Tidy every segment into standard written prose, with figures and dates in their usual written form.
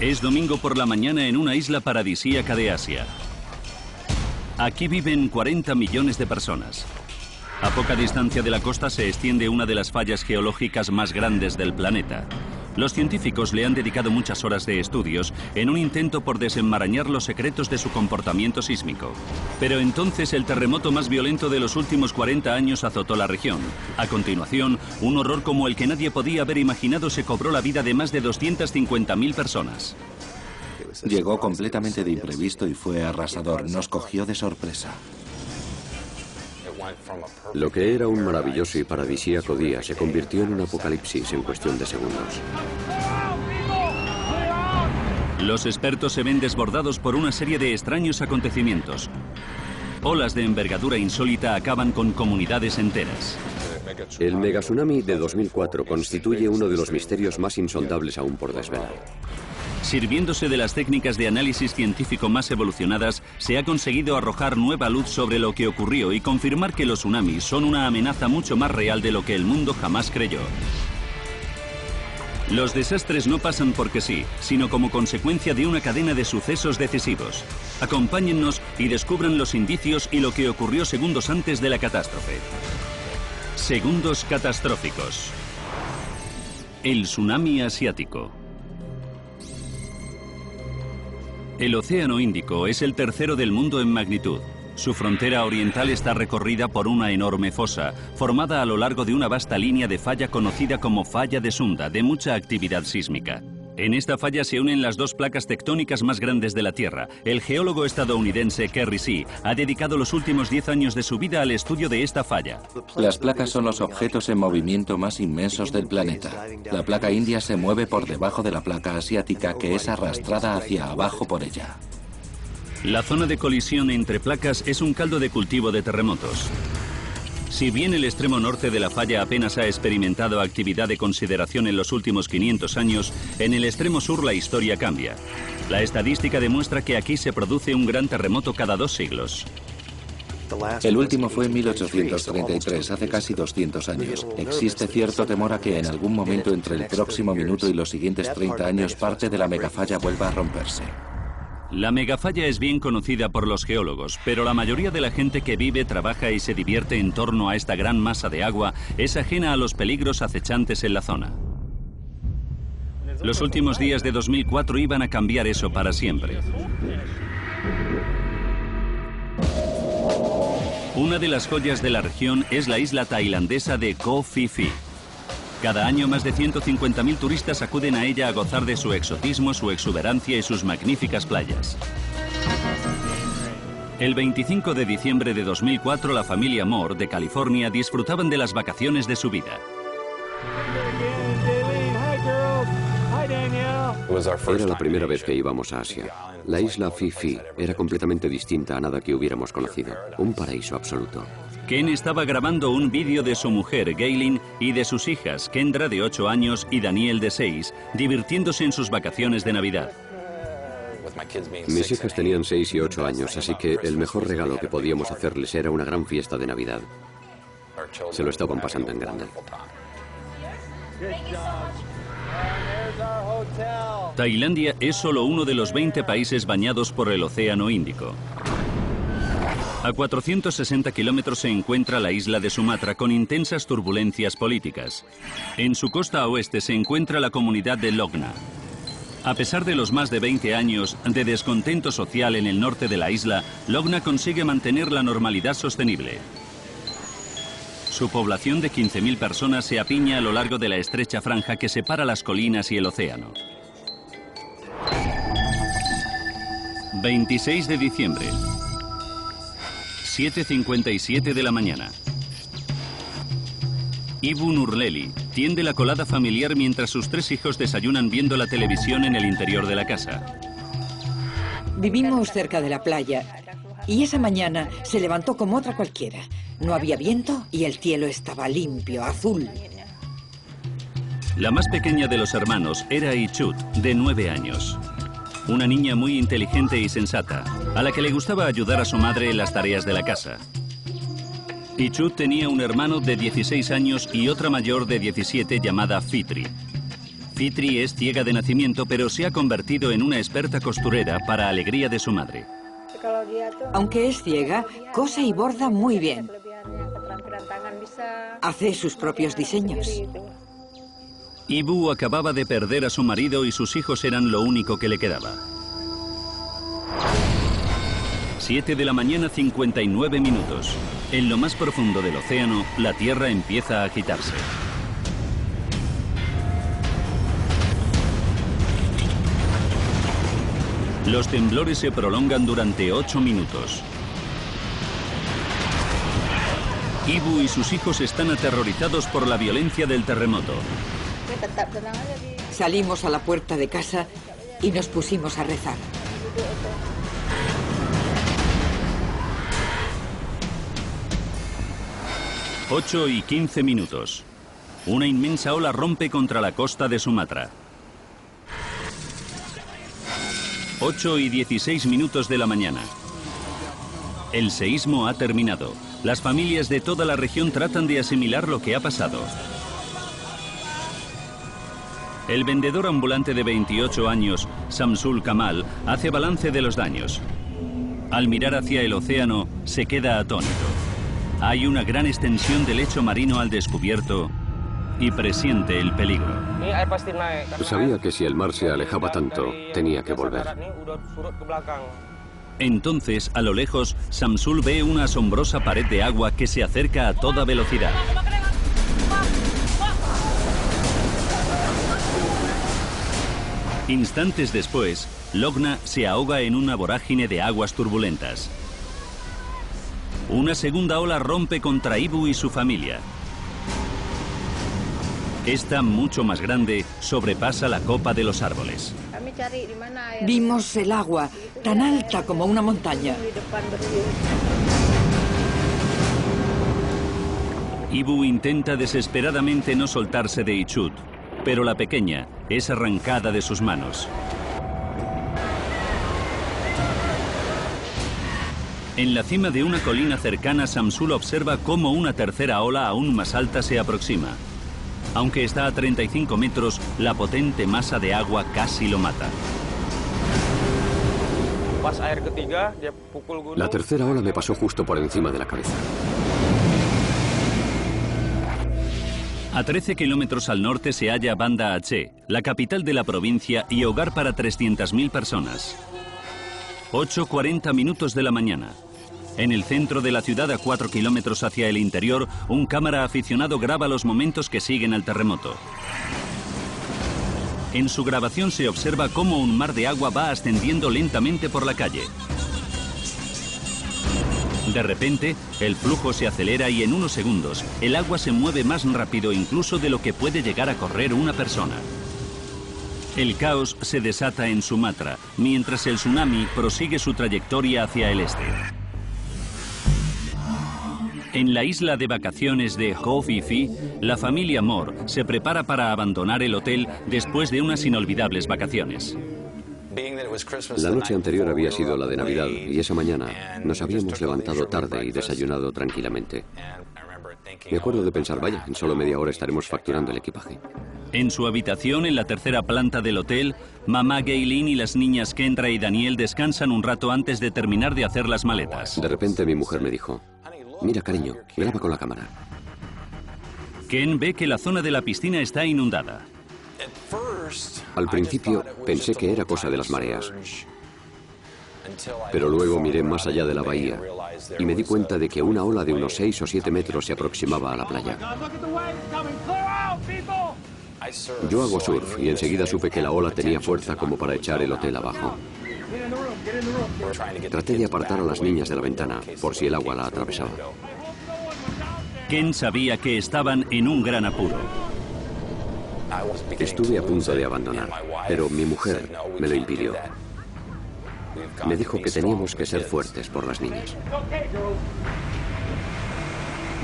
Es domingo por la mañana en una isla paradisíaca de Asia. Aquí viven 40 millones de personas. A poca distancia de la costa se extiende una de las fallas geológicas más grandes del planeta. Los científicos le han dedicado muchas horas de estudios en un intento por desenmarañar los secretos de su comportamiento sísmico. Pero entonces el terremoto más violento de los últimos 40 años azotó la región. A continuación, un horror como el que nadie podía haber imaginado se cobró la vida de más de 250.000 personas. Llegó completamente de imprevisto y fue arrasador. Nos cogió de sorpresa. Lo que era un maravilloso y paradisíaco día se convirtió en un apocalipsis en cuestión de segundos. Los expertos se ven desbordados por una serie de extraños acontecimientos. Olas de envergadura insólita acaban con comunidades enteras. El megatsunami de 2004 constituye uno de los misterios más insondables aún por desvelar. Sirviéndose de las técnicas de análisis científico más evolucionadas, se ha conseguido arrojar nueva luz sobre lo que ocurrió y confirmar que los tsunamis son una amenaza mucho más real de lo que el mundo jamás creyó. Los desastres no pasan porque sí, sino como consecuencia de una cadena de sucesos decisivos. Acompáñennos y descubran los indicios y lo que ocurrió segundos antes de la catástrofe. Segundos catastróficos. El tsunami asiático. El Océano Índico es el tercero del mundo en magnitud. Su frontera oriental está recorrida por una enorme fosa, formada a lo largo de una vasta línea de falla conocida como Falla de Sunda, de mucha actividad sísmica. En esta falla se unen las dos placas tectónicas más grandes de la Tierra. El geólogo estadounidense Kerry See ha dedicado los últimos 10 años de su vida al estudio de esta falla. Las placas son los objetos en movimiento más inmensos del planeta. La placa india se mueve por debajo de la placa asiática, que es arrastrada hacia abajo por ella. La zona de colisión entre placas es un caldo de cultivo de terremotos. Si bien el extremo norte de la falla apenas ha experimentado actividad de consideración en los últimos 500 años, en el extremo sur la historia cambia. La estadística demuestra que aquí se produce un gran terremoto cada 2 siglos. El último fue en 1833, hace casi 200 años. Existe cierto temor a que en algún momento entre el próximo minuto y los siguientes 30 años parte de la megafalla vuelva a romperse. La megafalla es bien conocida por los geólogos, pero la mayoría de la gente que vive, trabaja y se divierte en torno a esta gran masa de agua es ajena a los peligros acechantes en la zona. Los últimos días de 2004 iban a cambiar eso para siempre. Una de las joyas de la región es la isla tailandesa de Koh Phi Phi. Cada año más de 150.000 turistas acuden a ella a gozar de su exotismo, su exuberancia y sus magníficas playas. El 25 de diciembre de 2004, la familia Moore de California disfrutaban de las vacaciones de su vida. Era la primera vez que íbamos a Asia. La isla Phi Phi era completamente distinta a nada que hubiéramos conocido. Un paraíso absoluto. Ken estaba grabando un vídeo de su mujer, Gaylin, y de sus hijas, Kendra, de 8 años, y Daniel, de 6, divirtiéndose en sus vacaciones de Navidad. Mis hijas tenían 6 y 8 años, así que el mejor regalo que podíamos hacerles era una gran fiesta de Navidad. Se lo estaban pasando en grande. Tailandia es solo uno de los 20 países bañados por el Océano Índico. A 460 kilómetros se encuentra la isla de Sumatra con intensas turbulencias políticas. En su costa oeste se encuentra la comunidad de Logna. A pesar de los más de 20 años de descontento social en el norte de la isla, Logna consigue mantener la normalidad sostenible. Su población de 15.000 personas se apiña a lo largo de la estrecha franja que separa las colinas y el océano. 26 de diciembre. 7:57 de la mañana. Ibu Nurleli tiende la colada familiar mientras sus 3 hijos desayunan viendo la televisión en el interior de la casa. Vivimos cerca de la playa y esa mañana se levantó como otra cualquiera. No había viento y el cielo estaba limpio, azul. La más pequeña de los hermanos era Ichut, de 9 años. Una niña muy inteligente y sensata, a la que le gustaba ayudar a su madre en las tareas de la casa. Ichut tenía un hermano de 16 años y otra mayor de 17 llamada Fitri. Fitri es ciega de nacimiento, pero se ha convertido en una experta costurera para alegría de su madre. Aunque es ciega, cose y borda muy bien. Hace sus propios diseños. Ibu acababa de perder a su marido y sus hijos eran lo único que le quedaba. 7 de la mañana, 59 minutos. En lo más profundo del océano, la Tierra empieza a agitarse. Los temblores se prolongan durante 8 minutos. Ibu y sus hijos están aterrorizados por la violencia del terremoto. Salimos a la puerta de casa y nos pusimos a rezar. Ocho y 15 minutos. Una inmensa ola rompe contra la costa de Sumatra. 8 y 16 minutos de la mañana. El seísmo ha terminado. Las familias de toda la región tratan de asimilar lo que ha pasado. El vendedor ambulante de 28 años, Samsul Kamal, hace balance de los daños. Al mirar hacia el océano, se queda atónito. Hay una gran extensión de lecho marino al descubierto y presiente el peligro. Sabía que si el mar se alejaba tanto, tenía que volver. Entonces, a lo lejos, Samsul ve una asombrosa pared de agua que se acerca a toda velocidad. Instantes después, Logna se ahoga en una vorágine de aguas turbulentas. Una segunda ola rompe contra Ibu y su familia. Esta, mucho más grande, sobrepasa la copa de los árboles. Vimos el agua, tan alta como una montaña. Ibu intenta desesperadamente no soltarse de Ichut, pero la pequeña es arrancada de sus manos. En la cima de una colina cercana, Samsul observa cómo una tercera ola aún más alta se aproxima. Aunque está a 35 metros, la potente masa de agua casi lo mata. La tercera ola me pasó justo por encima de la cabeza. A 13 kilómetros al norte se halla Banda Aceh, la capital de la provincia y hogar para 300.000 personas. 8:40 minutos de la mañana. En el centro de la ciudad, a 4 kilómetros hacia el interior, un cámara aficionado graba los momentos que siguen al terremoto. En su grabación se observa cómo un mar de agua va ascendiendo lentamente por la calle. De repente, el flujo se acelera y en unos segundos, el agua se mueve más rápido incluso de lo que puede llegar a correr una persona. El caos se desata en Sumatra, mientras el tsunami prosigue su trayectoria hacia el este. En la isla de vacaciones de Koh Phi Phi, la familia Moore se prepara para abandonar el hotel después de unas inolvidables vacaciones. La noche anterior había sido la de Navidad y esa mañana nos habíamos levantado tarde y desayunado tranquilamente. Me acuerdo de pensar, vaya, en solo media hora estaremos facturando el equipaje. En su habitación, en la tercera planta del hotel, mamá Gaylene y las niñas Kendra y Daniel descansan un rato antes de terminar de hacer las maletas. De repente mi mujer me dijo, mira cariño, graba con la cámara. Ken ve que la zona de la piscina está inundada. Al principio pensé que era cosa de las mareas, pero luego miré más allá de la bahía y me di cuenta de que una ola de unos 6 o 7 metros se aproximaba a la playa. Yo hago surf y enseguida supe que la ola tenía fuerza como para echar el hotel abajo. Traté de apartar a las niñas de la ventana por si el agua la atravesaba. Ken sabía que estaban en un gran apuro. Estuve a punto de abandonar, pero mi mujer me lo impidió. Me dijo que teníamos que ser fuertes por las niñas.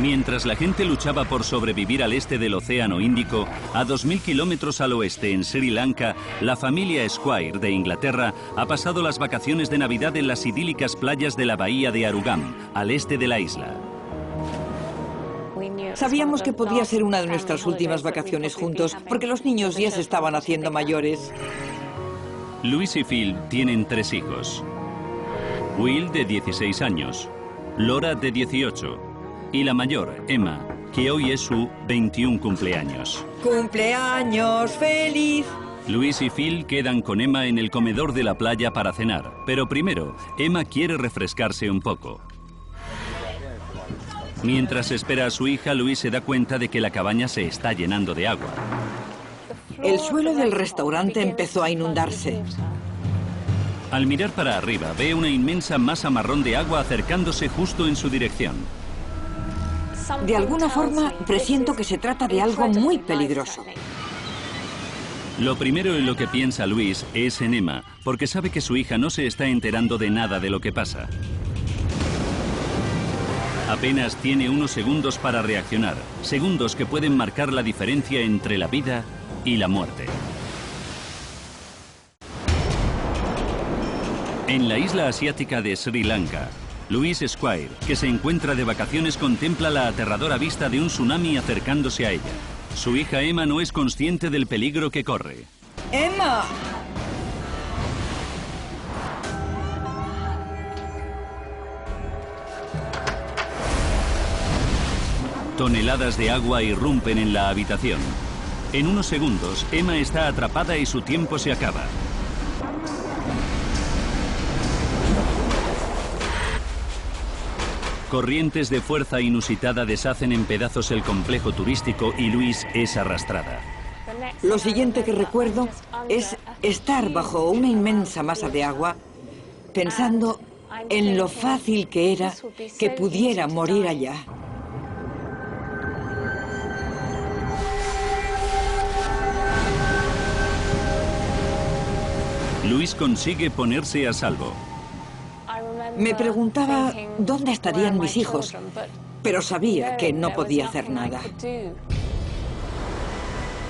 Mientras la gente luchaba por sobrevivir al este del Océano Índico, a 2.000 kilómetros al oeste, en Sri Lanka, la familia Squire de Inglaterra ha pasado las vacaciones de Navidad en las idílicas playas de la bahía de Arugam, al este de la isla. Sabíamos que podía ser una de nuestras últimas vacaciones juntos, porque los niños ya se estaban haciendo mayores. Louise y Phil tienen 3 hijos. Will, de 16 años, Laura, de 18, y la mayor, Emma, que hoy es su 21 cumpleaños. ¡Cumpleaños feliz! Louise y Phil quedan con Emma en el comedor de la playa para cenar, pero primero, Emma quiere refrescarse un poco. Mientras espera a su hija, Louise se da cuenta de que la cabaña se está llenando de agua. El suelo del restaurante empezó a inundarse. Al mirar para arriba, ve una inmensa masa marrón de agua acercándose justo en su dirección. De alguna forma, presiento que se trata de algo muy peligroso. Lo primero en lo que piensa Louise es en Emma, porque sabe que su hija no se está enterando de nada de lo que pasa. Apenas tiene unos segundos para reaccionar, segundos que pueden marcar la diferencia entre la vida y la muerte. En la isla asiática de Sri Lanka, Louise Squire, que se encuentra de vacaciones, contempla la aterradora vista de un tsunami acercándose a ella. Su hija Emma no es consciente del peligro que corre. ¡Emma! Toneladas de agua irrumpen en la habitación. En unos segundos, Emma está atrapada y su tiempo se acaba. Corrientes de fuerza inusitada deshacen en pedazos el complejo turístico y Louise es arrastrada. Lo siguiente que recuerdo es estar bajo una inmensa masa de agua, pensando en lo fácil que era que pudiera morir allá. Louise consigue ponerse a salvo. Me preguntaba dónde estarían mis hijos, pero sabía que no podía hacer nada.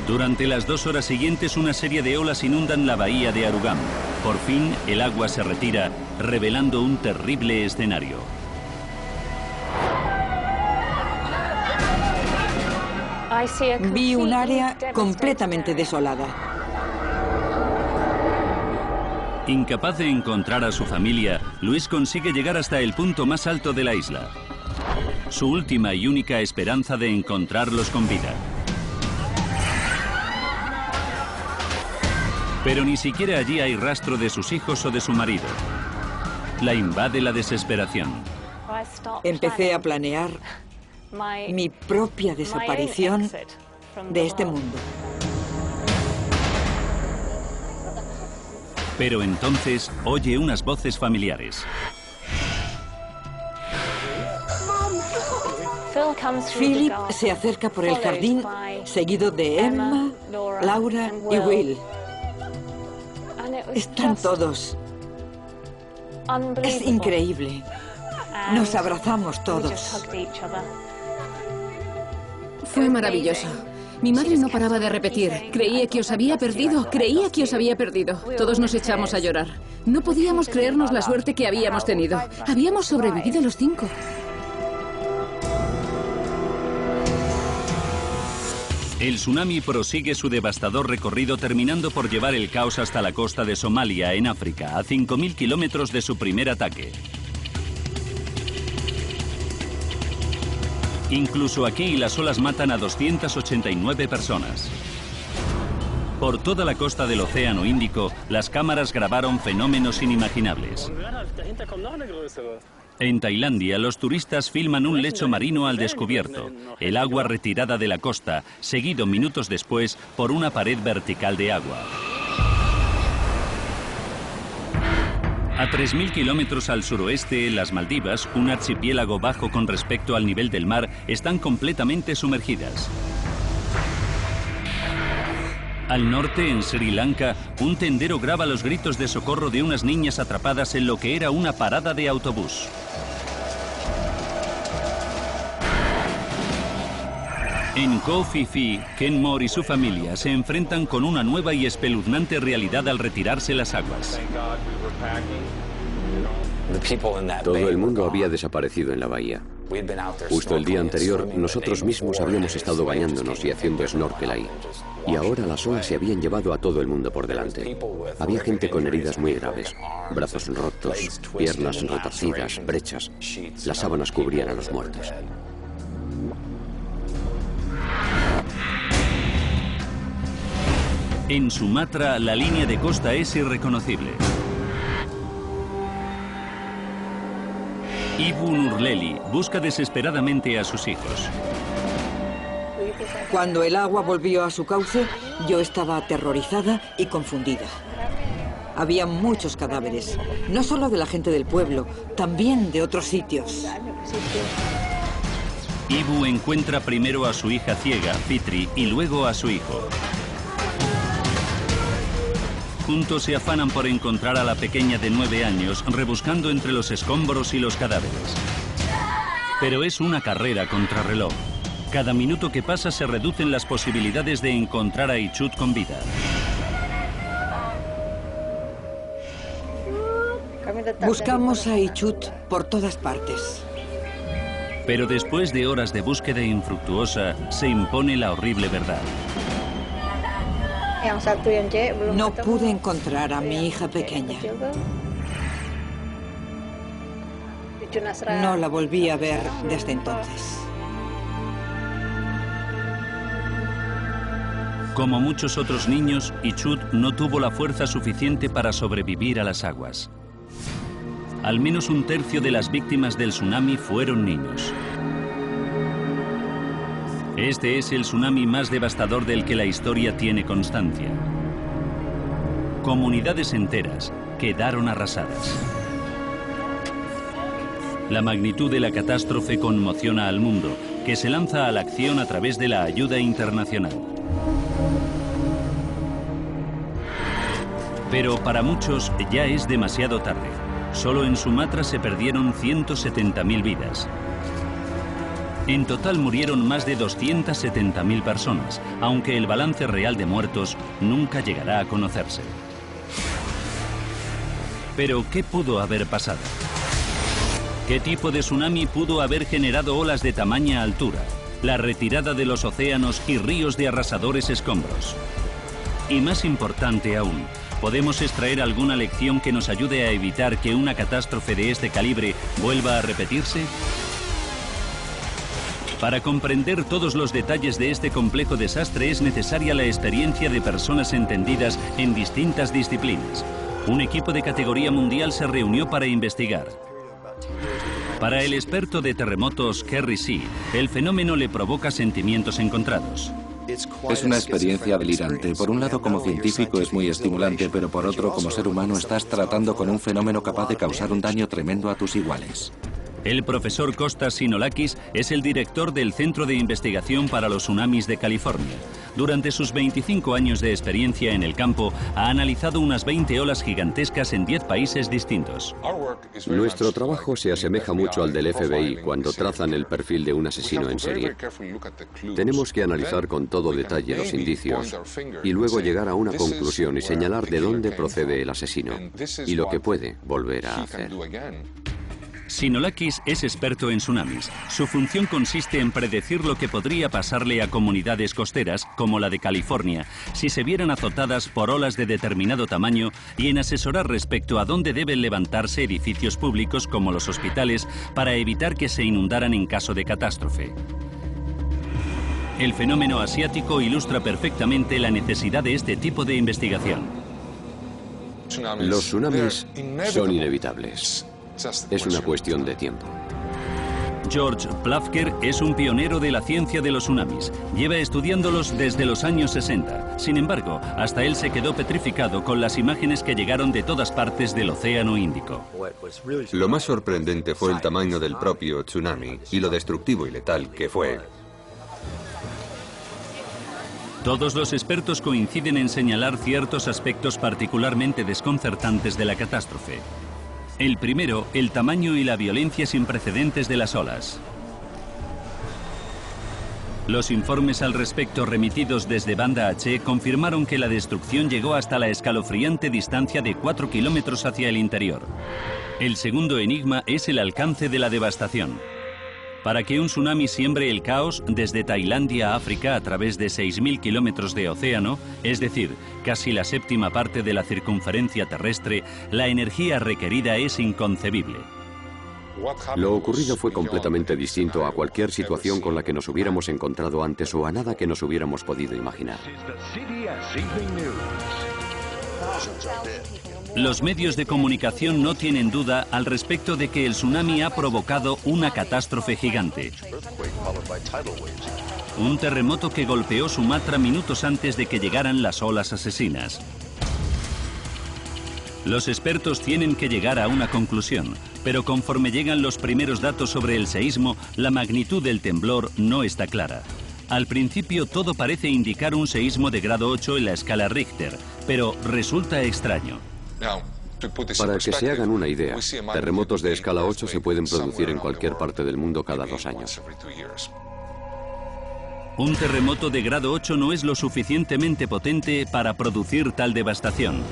Durante las 2 horas siguientes, una serie de olas inundan la bahía de Arugam. Por fin, el agua se retira, revelando un terrible escenario. Vi un área completamente desolada. Incapaz de encontrar a su familia, Louise consigue llegar hasta el punto más alto de la isla. Su última y única esperanza de encontrarlos con vida. Pero ni siquiera allí hay rastro de sus hijos o de su marido. La invade la desesperación. Empecé a planear mi propia desaparición de este mundo. Pero entonces oye unas voces familiares. Philip se acerca por el jardín, seguido de Emma, Laura y Will. Están todos. Es increíble. Nos abrazamos todos. Fue maravilloso. Mi madre no paraba de repetir, creía que os había perdido, creía que os había perdido. Todos nos echamos a llorar. No podíamos creernos la suerte que habíamos tenido. Habíamos sobrevivido los 5. El tsunami prosigue su devastador recorrido, terminando por llevar el caos hasta la costa de Somalia, en África, a 5.000 kilómetros de su primer ataque. Incluso aquí las olas matan a 289 personas. Por toda la costa del Océano Índico, las cámaras grabaron fenómenos inimaginables. En Tailandia, los turistas filman un lecho marino al descubierto, el agua retirada de la costa, seguido minutos después por una pared vertical de agua. A 3.000 kilómetros al suroeste, las Maldivas, un archipiélago bajo con respecto al nivel del mar, están completamente sumergidas. Al norte, en Sri Lanka, un tendero graba los gritos de socorro de unas niñas atrapadas en lo que era una parada de autobús. En Koh Phi Phi, Ken Moore y su familia se enfrentan con una nueva y espeluznante realidad al retirarse las aguas. Todo el mundo había desaparecido en la bahía. Justo el día anterior, nosotros mismos habíamos estado bañándonos y haciendo snorkel ahí. Y ahora las olas se habían llevado a todo el mundo por delante. Había gente con heridas muy graves, brazos rotos, piernas retorcidas, brechas. Las sábanas cubrían a los muertos. En Sumatra, la línea de costa es irreconocible. Ibu Nurleli busca desesperadamente a sus hijos. Cuando el agua volvió a su cauce, yo estaba aterrorizada y confundida. Había muchos cadáveres, no solo de la gente del pueblo, también de otros sitios. Ibu encuentra primero a su hija ciega, Fitri, y luego a su hijo. Juntos se afanan por encontrar a la pequeña de 9 años, rebuscando entre los escombros y los cadáveres. Pero es una carrera contrarreloj. Cada minuto que pasa se reducen las posibilidades de encontrar a Ichut con vida. Buscamos a Ichut por todas partes. Pero después de horas de búsqueda infructuosa, se impone la horrible verdad. No pude encontrar a mi hija pequeña. No la volví a ver desde entonces. Como muchos otros niños, Ichut no tuvo la fuerza suficiente para sobrevivir a las aguas. Al menos un tercio de las víctimas del tsunami fueron niños. Este es el tsunami más devastador del que la historia tiene constancia. Comunidades enteras quedaron arrasadas. La magnitud de la catástrofe conmociona al mundo, que se lanza a la acción a través de la ayuda internacional. Pero para muchos ya es demasiado tarde. Solo en Sumatra se perdieron 170.000 vidas. En total murieron más de 270.000 personas, aunque el balance real de muertos nunca llegará a conocerse. Pero, ¿qué pudo haber pasado? ¿Qué tipo de tsunami pudo haber generado olas de tamaña altura, la retirada de los océanos y ríos de arrasadores escombros? Y más importante aún, ¿podemos extraer alguna lección que nos ayude a evitar que una catástrofe de este calibre vuelva a repetirse? Para comprender todos los detalles de este complejo desastre es necesaria la experiencia de personas entendidas en distintas disciplinas. Un equipo de categoría mundial se reunió para investigar. Para el experto de terremotos Kerry See, el fenómeno le provoca sentimientos encontrados. Es una experiencia delirante. Por un lado, como científico es muy estimulante, pero por otro, como ser humano estás tratando con un fenómeno capaz de causar un daño tremendo a tus iguales. El profesor Kostas Sinolakis es el director del Centro de Investigación para los Tsunamis de California. Durante sus 25 años de experiencia en el campo, ha analizado unas 20 olas gigantescas en 10 países distintos. Nuestro trabajo se asemeja mucho al del FBI cuando trazan el perfil de un asesino en serie. Tenemos que analizar con todo detalle los indicios y luego llegar a una conclusión y señalar de dónde procede el asesino y lo que puede volver a hacer. Sinolakis es experto en tsunamis. Su función consiste en predecir lo que podría pasarle a comunidades costeras, como la de California, si se vieran azotadas por olas de determinado tamaño y en asesorar respecto a dónde deben levantarse edificios públicos como los hospitales para evitar que se inundaran en caso de catástrofe. El fenómeno asiático ilustra perfectamente la necesidad de este tipo de investigación. Los tsunamis son inevitables. Es una cuestión de tiempo. George Plafker es un pionero de la ciencia de los tsunamis. Lleva estudiándolos desde los años 60. Sin embargo, hasta él se quedó petrificado con las imágenes que llegaron de todas partes del Océano Índico. Lo más sorprendente fue el tamaño del propio tsunami y lo destructivo y letal que fue. Todos los expertos coinciden en señalar ciertos aspectos particularmente desconcertantes de la catástrofe. El primero, el tamaño y la violencia sin precedentes de las olas. Los informes al respecto remitidos desde Banda Aceh confirmaron que la destrucción llegó hasta la escalofriante distancia de 4 kilómetros hacia el interior. El segundo enigma es el alcance de la devastación. Para que un tsunami siembre el caos desde Tailandia a África a través de 6.000 kilómetros de océano, es decir, casi la séptima parte de la circunferencia terrestre, la energía requerida es inconcebible. Lo ocurrido fue completamente distinto a cualquier situación con la que nos hubiéramos encontrado antes o a nada que nos hubiéramos podido imaginar. Los medios de comunicación no tienen duda al respecto de que el tsunami ha provocado una catástrofe gigante. Un terremoto que golpeó Sumatra minutos antes de que llegaran las olas asesinas. Los expertos tienen que llegar a una conclusión, pero conforme llegan los primeros datos sobre el seísmo, la magnitud del temblor no está clara. Al principio todo parece indicar un seísmo de grado 8 en la escala Richter, pero resulta extraño. Para que se hagan una idea, terremotos de escala 8 se pueden producir en cualquier parte del mundo cada 2 años. Un terremoto de grado 8 no es lo suficientemente potente para producir tal devastación.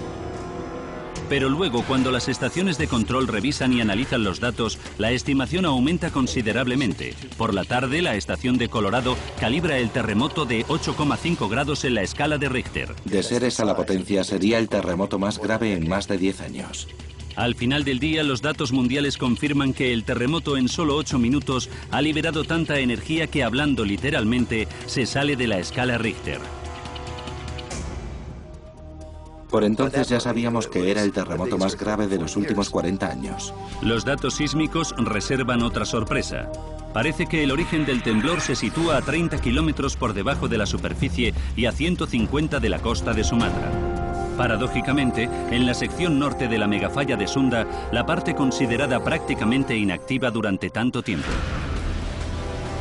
Pero luego, cuando las estaciones de control revisan y analizan los datos, la estimación aumenta considerablemente. Por la tarde, la estación de Colorado calibra el terremoto de 8,5 grados en la escala de Richter. De ser esa la potencia, sería el terremoto más grave en más de 10 años. Al final del día, los datos mundiales confirman que el terremoto en solo 8 minutos ha liberado tanta energía que, hablando literalmente, se sale de la escala Richter. Por entonces ya sabíamos que era el terremoto más grave de los últimos 40 años. Los datos sísmicos reservan otra sorpresa. Parece que el origen del temblor se sitúa a 30 kilómetros por debajo de la superficie y a 150 de la costa de Sumatra. Paradójicamente, en la sección norte de la megafalla de Sunda, la parte considerada prácticamente inactiva durante tanto tiempo.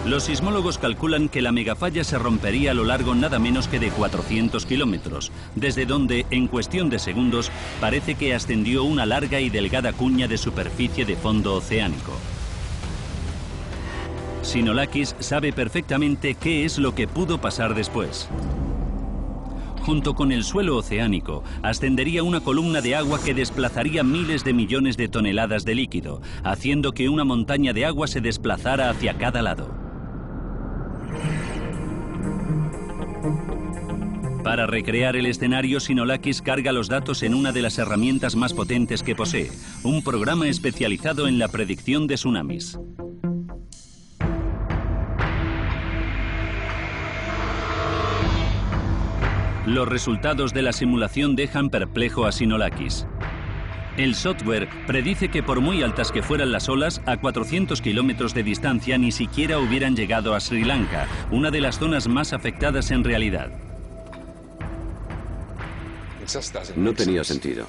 Los sismólogos calculan que la megafalla se rompería a lo largo nada menos que de 400 kilómetros, desde donde, en cuestión de segundos, parece que ascendió una larga y delgada cuña de superficie de fondo oceánico. Sinolakis sabe perfectamente qué es lo que pudo pasar después. Junto con el suelo oceánico, ascendería una columna de agua que desplazaría miles de millones de toneladas de líquido, haciendo que una montaña de agua se desplazara hacia cada lado. Para recrear el escenario, Sinolakis carga los datos en una de las herramientas más potentes que posee, un programa especializado en la predicción de tsunamis. Los resultados de la simulación dejan perplejo a Sinolakis. El software predice que por muy altas que fueran las olas, a 400 kilómetros de distancia ni siquiera hubieran llegado a Sri Lanka, una de las zonas más afectadas en realidad. No tenía sentido.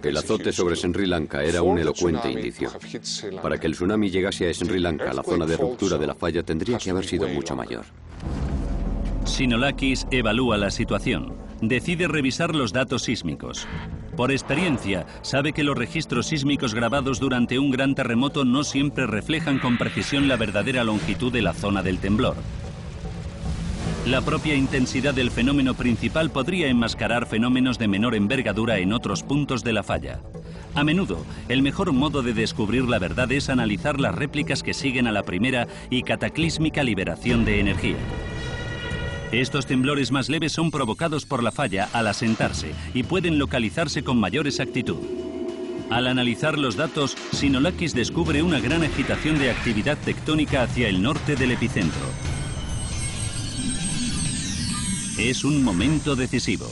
El azote sobre Sri Lanka era un elocuente indicio. Para que el tsunami llegase a Sri Lanka, la zona de ruptura de la falla tendría que haber sido mucho mayor. Sinolakis evalúa la situación. Decide revisar los datos sísmicos. Por experiencia, sabe que los registros sísmicos grabados durante un gran terremoto no siempre reflejan con precisión la verdadera longitud de la zona del temblor. La propia intensidad del fenómeno principal podría enmascarar fenómenos de menor envergadura en otros puntos de la falla. A menudo, el mejor modo de descubrir la verdad es analizar las réplicas que siguen a la primera y cataclísmica liberación de energía. Estos temblores más leves son provocados por la falla al asentarse y pueden localizarse con mayor exactitud. Al analizar los datos, Sinolakis descubre una gran agitación de actividad tectónica hacia el norte del epicentro. Es un momento decisivo.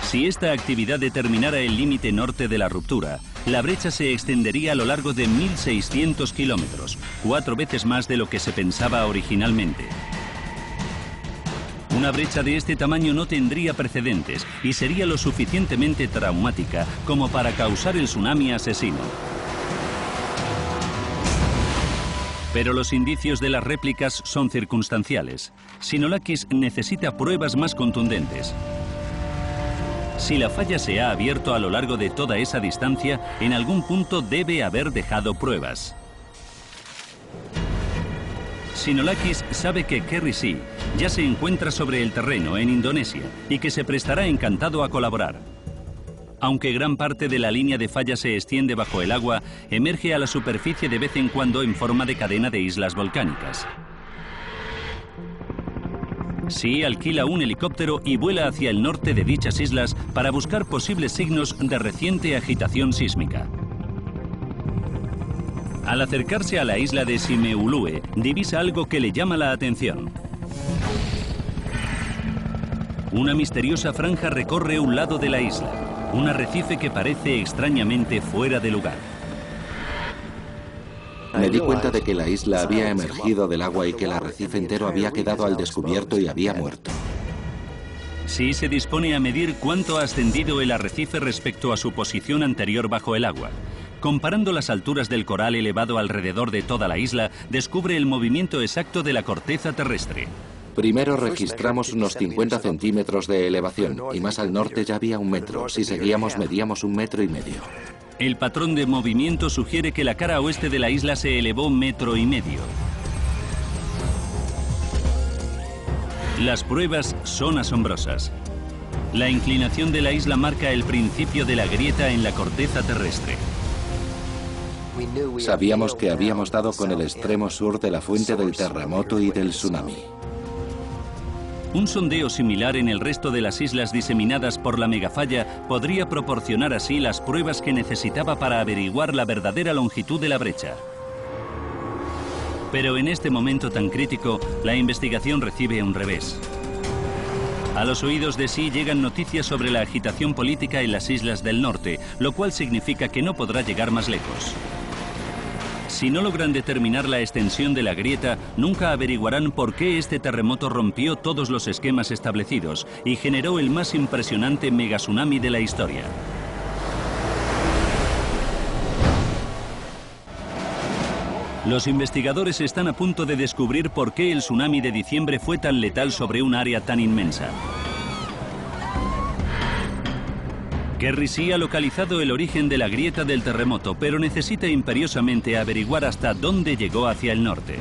Si esta actividad determinara el límite norte de la ruptura, la brecha se extendería a lo largo de 1.600 kilómetros, 4 veces más de lo que se pensaba originalmente. Una brecha de este tamaño no tendría precedentes y sería lo suficientemente traumática como para causar el tsunami asesino. Pero los indicios de las réplicas son circunstanciales. Sinolakis necesita pruebas más contundentes. Si la falla se ha abierto a lo largo de toda esa distancia, en algún punto debe haber dejado pruebas. Sinolakis sabe que Kerry Sea ya se encuentra sobre el terreno en Indonesia y que se prestará encantado a colaborar. Aunque gran parte de la línea de falla se extiende bajo el agua, emerge a la superficie de vez en cuando en forma de cadena de islas volcánicas. Sea alquila un helicóptero y vuela hacia el norte de dichas islas para buscar posibles signos de reciente agitación sísmica. Al acercarse a la isla de Simeulue, divisa algo que le llama la atención. Una misteriosa franja recorre un lado de la isla, un arrecife que parece extrañamente fuera de lugar. Me di cuenta de que la isla había emergido del agua y que el arrecife entero había quedado al descubierto y había muerto. Sí se dispone a medir cuánto ha ascendido el arrecife respecto a su posición anterior bajo el agua. Comparando las alturas del coral elevado alrededor de toda la isla, descubre el movimiento exacto de la corteza terrestre. Primero registramos unos 50 centímetros de elevación y más al norte ya había 1 metro. Si seguíamos, medíamos 1,5 metros. El patrón de movimiento sugiere que la cara oeste de la isla se elevó 1,5 metros. Las pruebas son asombrosas. La inclinación de la isla marca el principio de la grieta en la corteza terrestre. Sabíamos que habíamos dado con el extremo sur de la fuente del terremoto y del tsunami. Un sondeo similar en el resto de las islas diseminadas por la megafalla podría proporcionar así las pruebas que necesitaba para averiguar la verdadera longitud de la brecha. Pero en este momento tan crítico, la investigación recibe un revés. A los oídos de Xi llegan noticias sobre la agitación política en las islas del norte, lo cual significa que no podrá llegar más lejos. Si no logran determinar la extensión de la grieta, nunca averiguarán por qué este terremoto rompió todos los esquemas establecidos y generó el más impresionante megatsunami de la historia. Los investigadores están a punto de descubrir por qué el tsunami de diciembre fue tan letal sobre un área tan inmensa. Kerry sí ha localizado el origen de la grieta del terremoto, pero necesita imperiosamente averiguar hasta dónde llegó hacia el norte.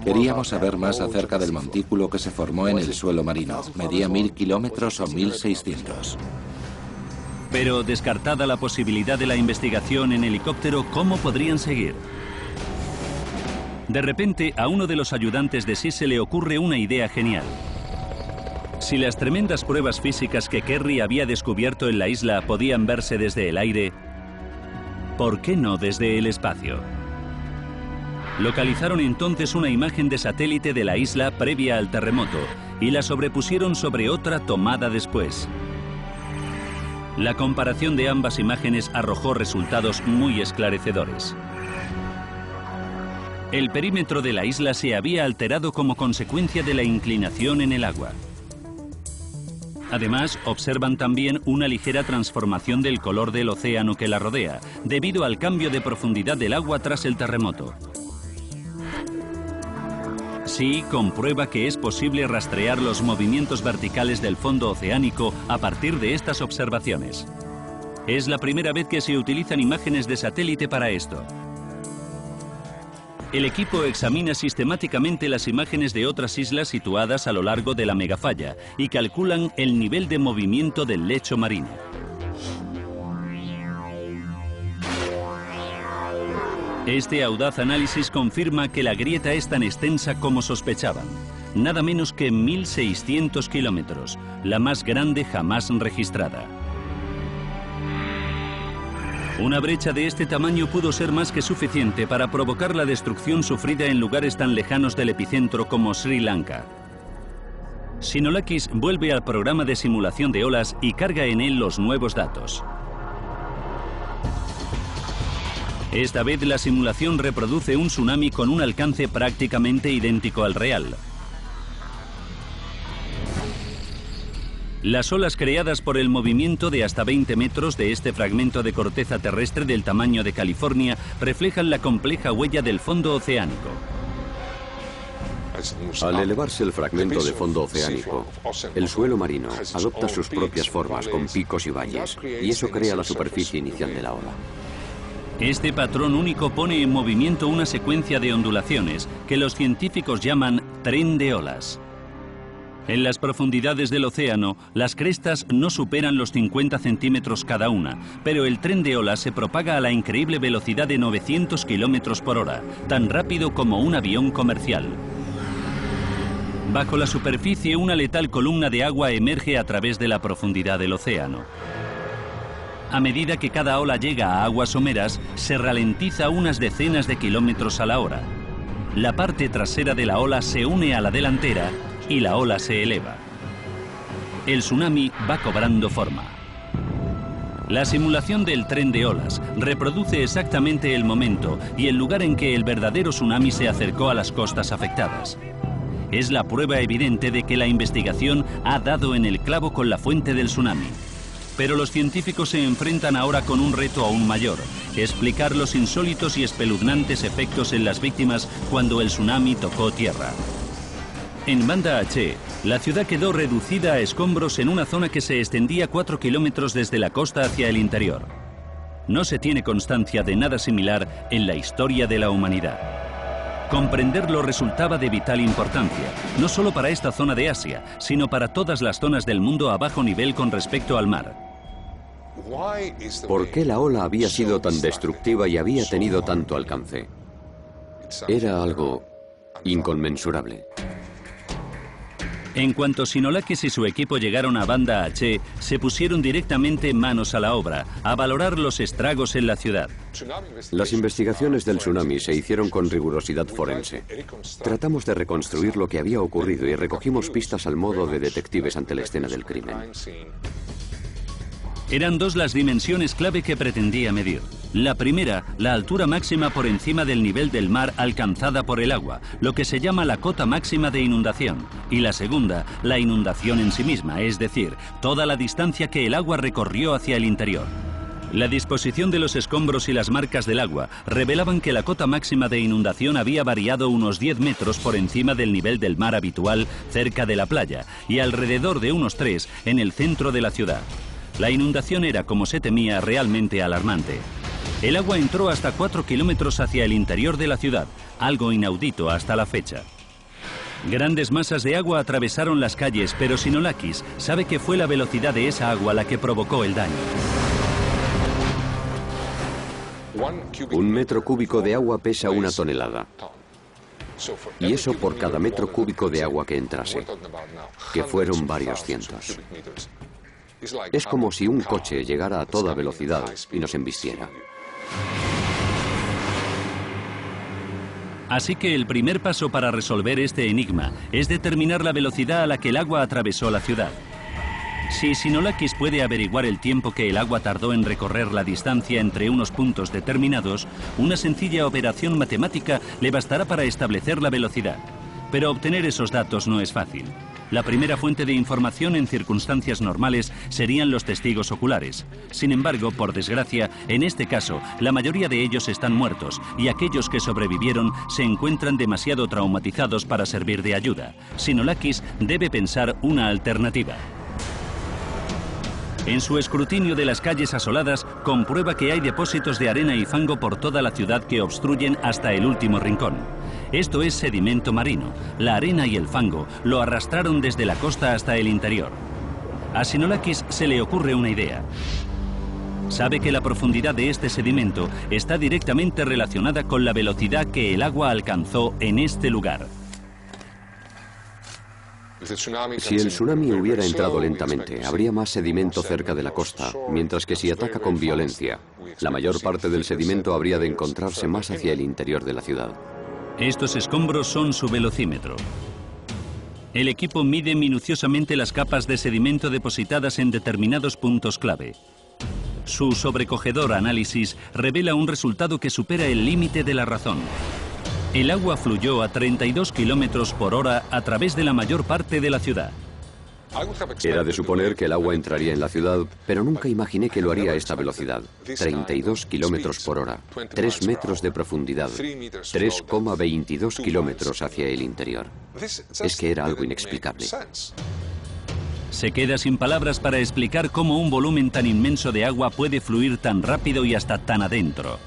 Queríamos saber más acerca del montículo que se formó en el suelo marino. Medía 1000 kilómetros o 1600. Pero descartada la posibilidad de la investigación en helicóptero, ¿cómo podrían seguir? De repente, a uno de los ayudantes de Xi se le ocurre una idea genial. Si las tremendas pruebas físicas que Kerry había descubierto en la isla podían verse desde el aire, ¿por qué no desde el espacio? Localizaron entonces una imagen de satélite de la isla previa al terremoto y la sobrepusieron sobre otra tomada después. La comparación de ambas imágenes arrojó resultados muy esclarecedores. El perímetro de la isla se había alterado como consecuencia de la inclinación en el agua. Además, observan también una ligera transformación del color del océano que la rodea, debido al cambio de profundidad del agua tras el terremoto. Xi comprueba que es posible rastrear los movimientos verticales del fondo oceánico a partir de estas observaciones. Es la primera vez que se utilizan imágenes de satélite para esto. El equipo examina sistemáticamente las imágenes de otras islas situadas a lo largo de la megafalla y calculan el nivel de movimiento del lecho marino. Este audaz análisis confirma que la grieta es tan extensa como sospechaban, nada menos que 1600 kilómetros, la más grande jamás registrada. Una brecha de este tamaño pudo ser más que suficiente para provocar la destrucción sufrida en lugares tan lejanos del epicentro como Sri Lanka. Sinolakis vuelve al programa de simulación de olas y carga en él los nuevos datos. Esta vez la simulación reproduce un tsunami con un alcance prácticamente idéntico al real. Las olas creadas por el movimiento de hasta 20 metros de este fragmento de corteza terrestre del tamaño de California reflejan la compleja huella del fondo oceánico. Al elevarse el fragmento de fondo oceánico, el suelo marino adopta sus propias formas con picos y valles, y eso crea la superficie inicial de la ola. Este patrón único pone en movimiento una secuencia de ondulaciones que los científicos llaman tren de olas. En las profundidades del océano, las crestas no superan los 50 centímetros cada una, pero el tren de olas se propaga a la increíble velocidad de 900 kilómetros por hora, tan rápido como un avión comercial. Bajo la superficie, una letal columna de agua emerge a través de la profundidad del océano. A medida que cada ola llega a aguas someras, se ralentiza unas decenas de kilómetros a la hora. La parte trasera de la ola se une a la delantera y la ola se eleva. El tsunami va cobrando forma. La simulación del tren de olas reproduce exactamente el momento y el lugar en que el verdadero tsunami se acercó a las costas afectadas. Es la prueba evidente de que la investigación ha dado en el clavo con la fuente del tsunami. Pero los científicos se enfrentan ahora con un reto aún mayor: explicar los insólitos y espeluznantes efectos en las víctimas cuando el tsunami tocó tierra. En Banda Aceh, la ciudad quedó reducida a escombros en una zona que se extendía 4 kilómetros desde la costa hacia el interior. No se tiene constancia de nada similar en la historia de la humanidad. Comprenderlo resultaba de vital importancia, no solo para esta zona de Asia, sino para todas las zonas del mundo a bajo nivel con respecto al mar. ¿Por qué la ola había sido tan destructiva y había tenido tanto alcance? Era algo inconmensurable. En cuanto Sinolakis y su equipo llegaron a Banda Aceh, se pusieron directamente manos a la obra, a valorar los estragos en la ciudad. Las investigaciones del tsunami se hicieron con rigurosidad forense. Tratamos de reconstruir lo que había ocurrido y recogimos pistas al modo de detectives ante la escena del crimen. Eran dos las dimensiones clave que pretendía medir. La primera, la altura máxima por encima del nivel del mar alcanzada por el agua, lo que se llama la cota máxima de inundación. Y la segunda, la inundación en sí misma, es decir, toda la distancia que el agua recorrió hacia el interior. La disposición de los escombros y las marcas del agua revelaban que la cota máxima de inundación había variado unos 10 metros por encima del nivel del mar habitual cerca de la playa y alrededor de unos 3 en el centro de la ciudad. La inundación era, como se temía, realmente alarmante. El agua entró hasta 4 kilómetros hacia el interior de la ciudad, algo inaudito hasta la fecha. Grandes masas de agua atravesaron las calles, pero Sinolakis sabe que fue la velocidad de esa agua la que provocó el daño. 1 metro cúbico de agua pesa 1 tonelada. Y eso por cada metro cúbico de agua que entrase, que fueron varios cientos. Es como si un coche llegara a toda velocidad y nos embistiera. Así que el primer paso para resolver este enigma es determinar la velocidad a la que el agua atravesó la ciudad. Si Sinolakis puede averiguar el tiempo que el agua tardó en recorrer la distancia entre unos puntos determinados, una sencilla operación matemática le bastará para establecer la velocidad. Pero obtener esos datos no es fácil. La primera fuente de información en circunstancias normales serían los testigos oculares. Sin embargo, por desgracia, en este caso, la mayoría de ellos están muertos y aquellos que sobrevivieron se encuentran demasiado traumatizados para servir de ayuda. Sinolakis debe pensar una alternativa. En su escrutinio de las calles asoladas, comprueba que hay depósitos de arena y fango por toda la ciudad que obstruyen hasta el último rincón. Esto es sedimento marino. La arena y el fango lo arrastraron desde la costa hasta el interior. A Sinolakis se le ocurre una idea. Sabe que la profundidad de este sedimento está directamente relacionada con la velocidad que el agua alcanzó en este lugar. Si el tsunami hubiera entrado lentamente, habría más sedimento cerca de la costa, mientras que si ataca con violencia, la mayor parte del sedimento habría de encontrarse más hacia el interior de la ciudad. Estos escombros son su velocímetro. El equipo mide minuciosamente las capas de sedimento depositadas en determinados puntos clave. Su sobrecogedor análisis revela un resultado que supera el límite de la razón. El agua fluyó a 32 kilómetros por hora a través de la mayor parte de la ciudad. Era de suponer que el agua entraría en la ciudad, pero nunca imaginé que lo haría a esta velocidad. 32 kilómetros por hora, 3 metros de profundidad, 3,22 kilómetros hacia el interior. Es que era algo inexplicable. Se queda sin palabras para explicar cómo un volumen tan inmenso de agua puede fluir tan rápido y hasta tan adentro.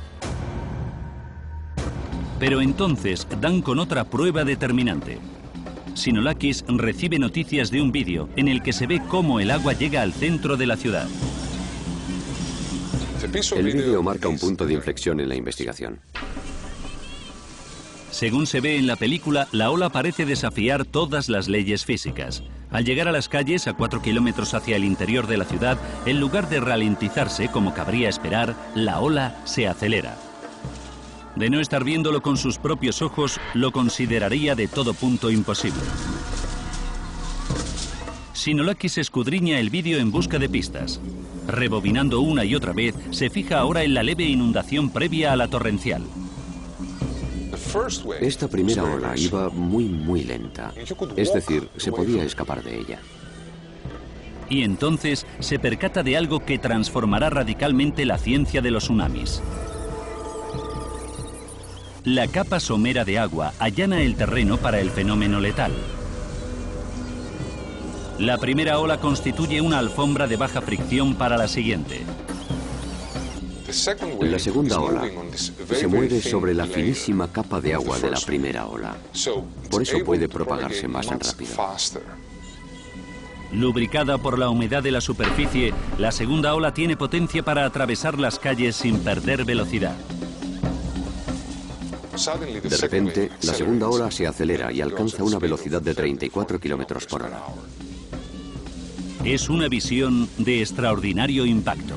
Pero entonces dan con otra prueba determinante. Sinolakis recibe noticias de un vídeo en el que se ve cómo el agua llega al centro de la ciudad. El vídeo marca un punto de inflexión en la investigación. Según se ve en la película, la ola parece desafiar todas las leyes físicas. Al llegar a las calles, a 4 kilómetros hacia el interior de la ciudad, en lugar de ralentizarse como cabría esperar, la ola se acelera. De no estar viéndolo con sus propios ojos, lo consideraría de todo punto imposible. Sinolakis escudriña el vídeo en busca de pistas. Rebobinando una y otra vez, se fija ahora en la leve inundación previa a la torrencial. Esta primera ola iba muy lenta. Es decir, se podía escapar de ella. Y entonces se percata de algo que transformará radicalmente la ciencia de los tsunamis. La capa somera de agua allana el terreno para el fenómeno letal. La primera ola constituye una alfombra de baja fricción para la siguiente. La segunda ola se mueve sobre la finísima capa de agua de la primera ola. Por eso puede propagarse más rápido. Lubricada por la humedad de la superficie, la segunda ola tiene potencia para atravesar las calles sin perder velocidad. De repente, la segunda ola se acelera y alcanza una velocidad de 34 kilómetros por hora. Es una visión de extraordinario impacto.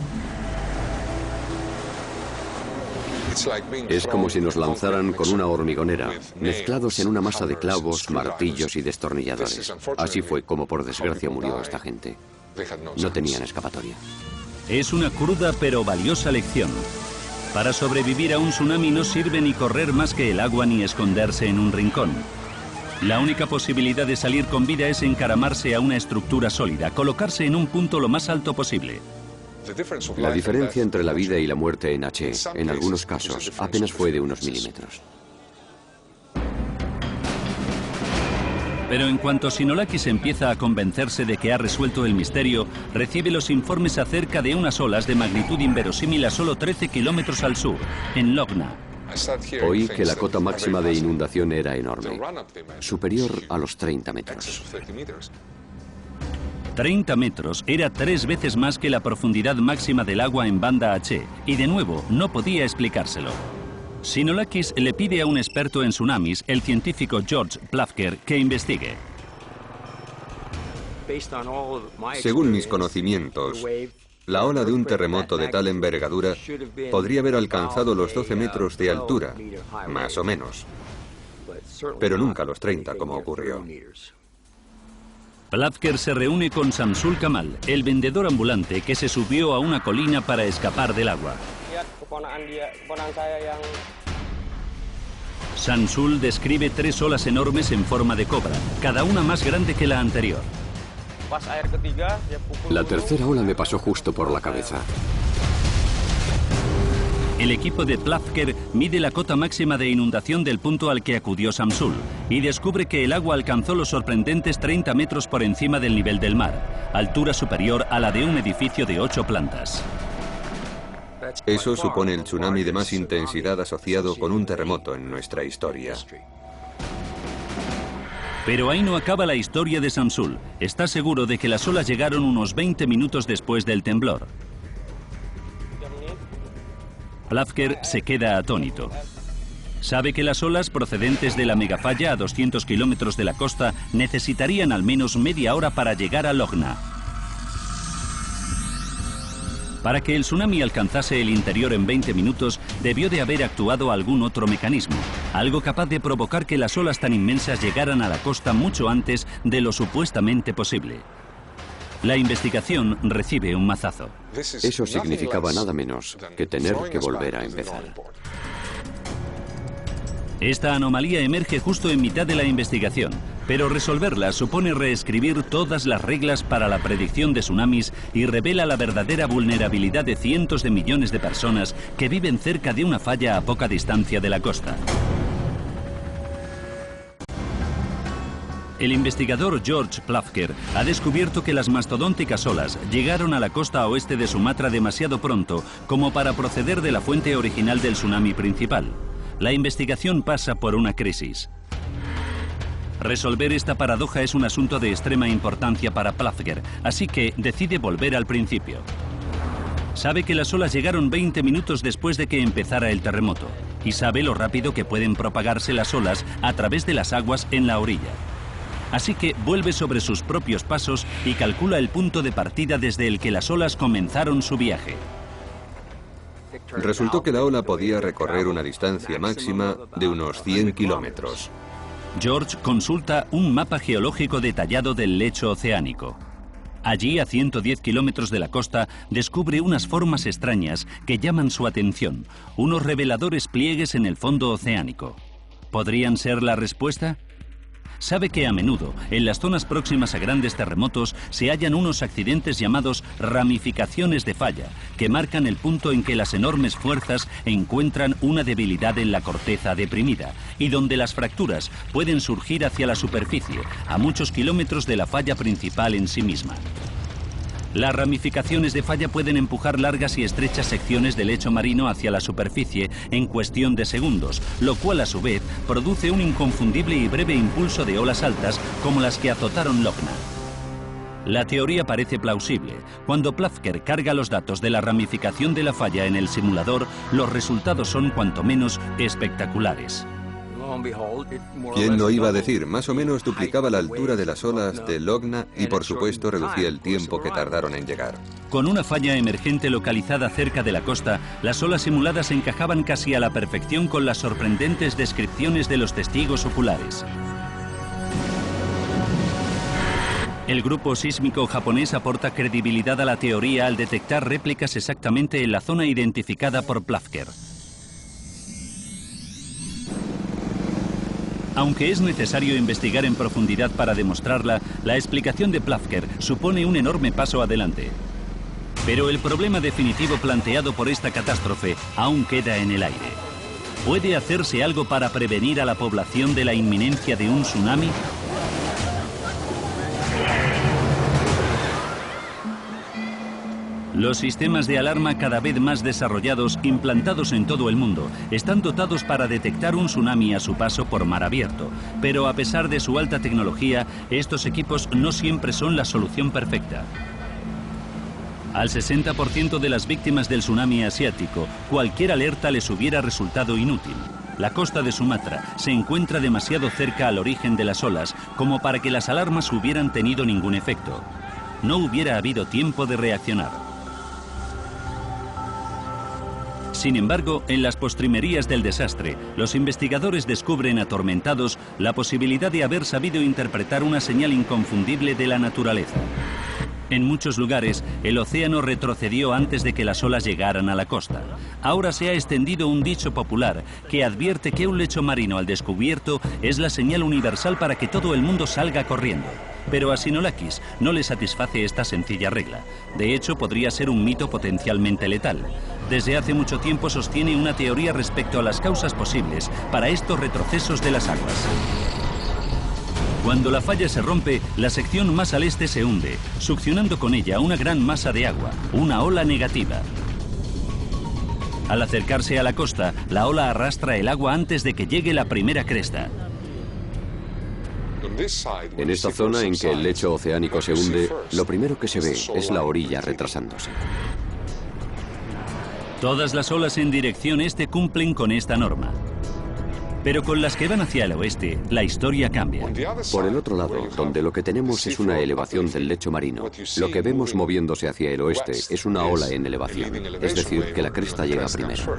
Es como si nos lanzaran con una hormigonera, mezclados en una masa de clavos, martillos y destornilladores. Así fue como por desgracia murió esta gente. No tenían escapatoria. Es una cruda pero valiosa lección. Para sobrevivir a un tsunami no sirve ni correr más que el agua ni esconderse en un rincón. La única posibilidad de salir con vida es encaramarse a una estructura sólida, colocarse en un punto lo más alto posible. La diferencia entre la vida y la muerte en Aceh, en algunos casos, apenas fue de unos milímetros. Pero en cuanto Sinolakis empieza a convencerse de que ha resuelto el misterio, recibe los informes acerca de unas olas de magnitud inverosímil a solo 13 kilómetros al sur, en Logna. Oí que la cota máxima de inundación era enorme, superior a los 30 metros. 30 metros era 3 veces más que la profundidad máxima del agua en Banda Aceh, y de nuevo no podía explicárselo. Sinolakis le pide a un experto en tsunamis, el científico George Plafker, que investigue. Según mis conocimientos, la ola de un terremoto de tal envergadura podría haber alcanzado los 12 metros de altura, más o menos, pero nunca los 30 como ocurrió. Plafker se reúne con Samsul Kamal, el vendedor ambulante que se subió a una colina para escapar del agua. Samsul describe 3 olas enormes en forma de cobra, cada una más grande que la anterior. La tercera ola me pasó justo por la cabeza. El equipo de Plafker mide la cota máxima de inundación del punto al que acudió Samsul y descubre que el agua alcanzó los sorprendentes 30 metros por encima del nivel del mar, altura superior a la de un edificio de 8 plantas. Eso supone el tsunami de más intensidad asociado con un terremoto en nuestra historia. Pero ahí no acaba la historia de Samsul. Está seguro de que las olas llegaron unos 20 minutos después del temblor. Plafker se queda atónito. Sabe que las olas procedentes de la megafalla a 200 kilómetros de la costa necesitarían al menos media hora para llegar a Logna. Para que el tsunami alcanzase el interior en 20 minutos, debió de haber actuado algún otro mecanismo, algo capaz de provocar que las olas tan inmensas llegaran a la costa mucho antes de lo supuestamente posible. La investigación recibe un mazazo. Eso significaba nada menos que tener que volver a empezar. Esta anomalía emerge justo en mitad de la investigación, pero resolverla supone reescribir todas las reglas para la predicción de tsunamis y revela la verdadera vulnerabilidad de cientos de millones de personas que viven cerca de una falla a poca distancia de la costa. El investigador George Plafker ha descubierto que las mastodónticas olas llegaron a la costa oeste de Sumatra demasiado pronto como para proceder de la fuente original del tsunami principal. La investigación pasa por una crisis. Resolver esta paradoja es un asunto de extrema importancia para Plafker, así que decide volver al principio. Sabe que las olas llegaron 20 minutos después de que empezara el terremoto, y sabe lo rápido que pueden propagarse las olas a través de las aguas en la orilla. Así que vuelve sobre sus propios pasos y calcula el punto de partida desde el que las olas comenzaron su viaje. Resultó que la ola podía recorrer una distancia máxima de unos 100 kilómetros. George consulta un mapa geológico detallado del lecho oceánico. Allí, a 110 kilómetros de la costa, descubre unas formas extrañas que llaman su atención, unos reveladores pliegues en el fondo oceánico. ¿Podrían ser la respuesta? Sabe que a menudo, en las zonas próximas a grandes terremotos, se hallan unos accidentes llamados ramificaciones de falla, que marcan el punto en que las enormes fuerzas encuentran una debilidad en la corteza deprimida, y donde las fracturas pueden surgir hacia la superficie, a muchos kilómetros de la falla principal en sí misma. Las ramificaciones de falla pueden empujar largas y estrechas secciones de lecho marino hacia la superficie en cuestión de segundos, lo cual a su vez produce un inconfundible y breve impulso de olas altas como las que azotaron Logna. La teoría parece plausible. Cuando Plafker carga los datos de la ramificación de la falla en el simulador, los resultados son cuanto menos espectaculares. ¿Quién lo iba a decir? Más o menos duplicaba la altura de las olas de Logna y por supuesto reducía el tiempo que tardaron en llegar. Con una falla emergente localizada cerca de la costa, las olas simuladas encajaban casi a la perfección con las sorprendentes descripciones de los testigos oculares. El grupo sísmico japonés aporta credibilidad a la teoría al detectar réplicas exactamente en la zona identificada por Plafker. Aunque es necesario investigar en profundidad para demostrarla, la explicación de Plafker supone un enorme paso adelante. Pero el problema definitivo planteado por esta catástrofe aún queda en el aire. ¿Puede hacerse algo para prevenir a la población de la inminencia de un tsunami? Los sistemas de alarma cada vez más desarrollados, implantados en todo el mundo, están dotados para detectar un tsunami a su paso por mar abierto. Pero a pesar de su alta tecnología, estos equipos no siempre son la solución perfecta. Al 60% de las víctimas del tsunami asiático, cualquier alerta les hubiera resultado inútil. La costa de Sumatra se encuentra demasiado cerca al origen de las olas como para que las alarmas hubieran tenido ningún efecto. No hubiera habido tiempo de reaccionar. Sin embargo, en las postrimerías del desastre, los investigadores descubren atormentados la posibilidad de haber sabido interpretar una señal inconfundible de la naturaleza. En muchos lugares, el océano retrocedió antes de que las olas llegaran a la costa. Ahora se ha extendido un dicho popular que advierte que un lecho marino al descubierto es la señal universal para que todo el mundo salga corriendo. Pero a Sinolakis no le satisface esta sencilla regla. De hecho, podría ser un mito potencialmente letal. Desde hace mucho tiempo sostiene una teoría respecto a las causas posibles para estos retrocesos de las aguas. Cuando la falla se rompe, la sección más al este se hunde, succionando con ella una gran masa de agua, una ola negativa. Al acercarse a la costa, la ola arrastra el agua antes de que llegue la primera cresta. En esta zona en que el lecho oceánico se hunde, lo primero que se ve es la orilla retrasándose. Todas las olas en dirección este cumplen con esta norma. Pero con las que van hacia el oeste, la historia cambia. Por el otro lado, donde lo que tenemos es una elevación del lecho marino, lo que vemos moviéndose hacia el oeste es una ola en elevación, es decir, que la cresta llega primero.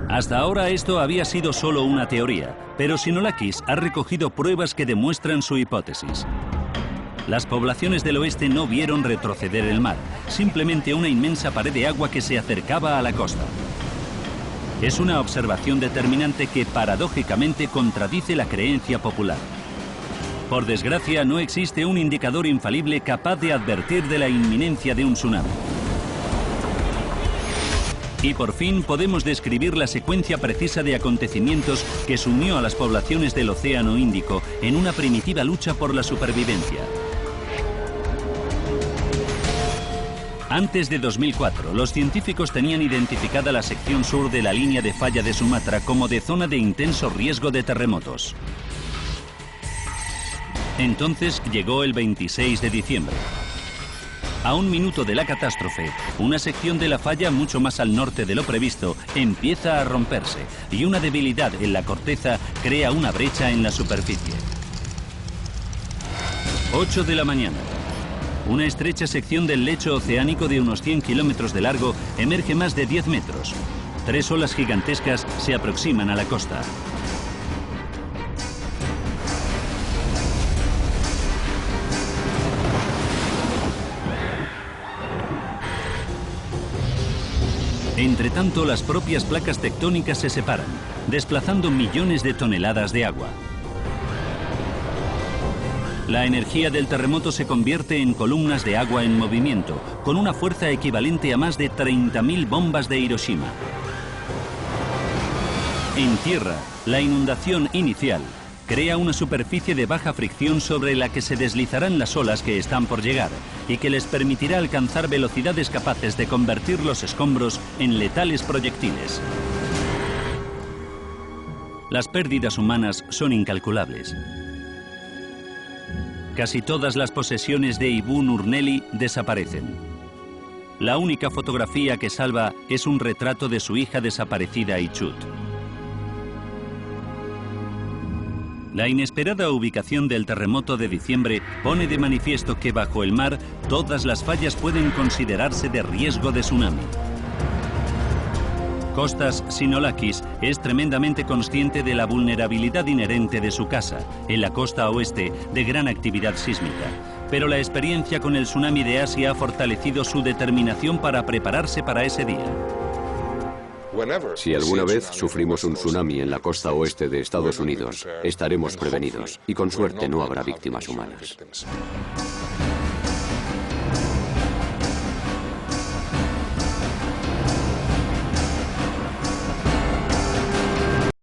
Hasta ahora esto había sido solo una teoría, pero Sinolakis ha recogido pruebas que demuestran su hipótesis. Las poblaciones del oeste no vieron retroceder el mar, simplemente una inmensa pared de agua que se acercaba a la costa. Es una observación determinante que paradójicamente contradice la creencia popular. Por desgracia, no existe un indicador infalible capaz de advertir de la inminencia de un tsunami. Y por fin podemos describir la secuencia precisa de acontecimientos que sumió a las poblaciones del Océano Índico en una primitiva lucha por la supervivencia. Antes de 2004, los científicos tenían identificada la sección sur de la línea de falla de Sumatra como de zona de intenso riesgo de terremotos. Entonces llegó el 26 de diciembre. A un minuto de la catástrofe, una sección de la falla mucho más al norte de lo previsto empieza a romperse y una debilidad en la corteza crea una brecha en la superficie. 8 de la mañana. Una estrecha sección del lecho oceánico de unos 100 kilómetros de largo emerge más de 10 metros. 3 olas gigantescas se aproximan a la costa. Entre tanto, las propias placas tectónicas se separan, desplazando millones de toneladas de agua. La energía del terremoto se convierte en columnas de agua en movimiento, con una fuerza equivalente a más de 30.000 bombas de Hiroshima. En tierra, la inundación inicial crea una superficie de baja fricción sobre la que se deslizarán las olas que están por llegar y que les permitirá alcanzar velocidades capaces de convertir los escombros en letales proyectiles. Las pérdidas humanas son incalculables. Casi todas las posesiones de Ibu Nurneli desaparecen. La única fotografía que salva es un retrato de su hija desaparecida Ichut. La inesperada ubicación del terremoto de diciembre pone de manifiesto que bajo el mar todas las fallas pueden considerarse de riesgo de tsunami. Costas Sinolakis es tremendamente consciente de la vulnerabilidad inherente de su casa, en la costa oeste, de gran actividad sísmica. Pero la experiencia con el tsunami de Asia ha fortalecido su determinación para prepararse para ese día. Si alguna vez sufrimos un tsunami en la costa oeste de Estados Unidos, estaremos prevenidos y con suerte no habrá víctimas humanas.